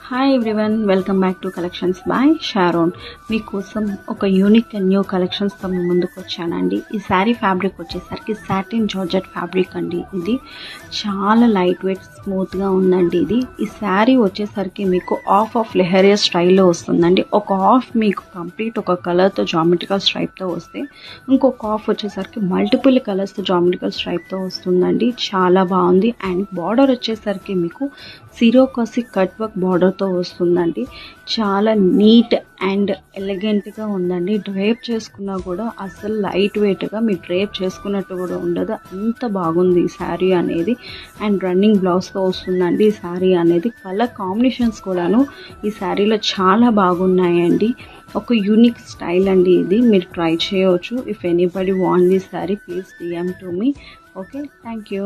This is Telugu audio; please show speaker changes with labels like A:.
A: Hi everyone, welcome back to collections by Sharon. మీకోసం ఒక యూనిక్ అండ్ న్యూ కలెక్షన్స్తో మీ ముందుకు వచ్చానండి. ఈ శారీ ఫ్యాబ్రిక్ వచ్చేసరికి సాటిన్ జార్జెట్ ఫ్యాబ్రిక్ అండి. ఇది చాలా లైట్ వెయిట్ స్మూత్గా ఉందండి. ఈ శారీ వచ్చేసరికి మీకు ఆఫ్ లెహరియా స్టైల్లో వస్తుందండి. ఒక హాఫ్ మీకు కంప్లీట్ ఒక కలర్తో జామెట్రికల్ స్ట్రైప్తో వస్తే, ఇంకొక హాఫ్ వచ్చేసరికి మల్టిపుల్ కలర్స్తో జామెట్రికల్ స్ట్రైప్తో వస్తుందండి. చాలా బాగుంది. అండ్ బార్డర్ వచ్చేసరికి మీకు సిరోకాసి కట్ వర్క్ బార్డర్తో వస్తుందండి. చాలా నీట్ అండ్ ఎలిగెంట్గా ఉందండి. డ్రేప్ చేసుకున్నా కూడా అసలు లైట్ వెయిట్గా మీరు డ్రేప్ చేసుకున్నట్టు కూడా ఉండదు, అంత బాగుంది ఈ శారీ అనేది. అండ్ రన్నింగ్ బ్లౌజ్తో వస్తుందండి ఈ శారీ అనేది. కలర్ కాంబినేషన్స్ కూడాను ఈ శారీలో చాలా బాగున్నాయండి. ఒక యూనిక్ స్టైల్ అండి ఇది, మీరు ట్రై చేయవచ్చు. If anybody want this sari please DM to me. Okay, thank you.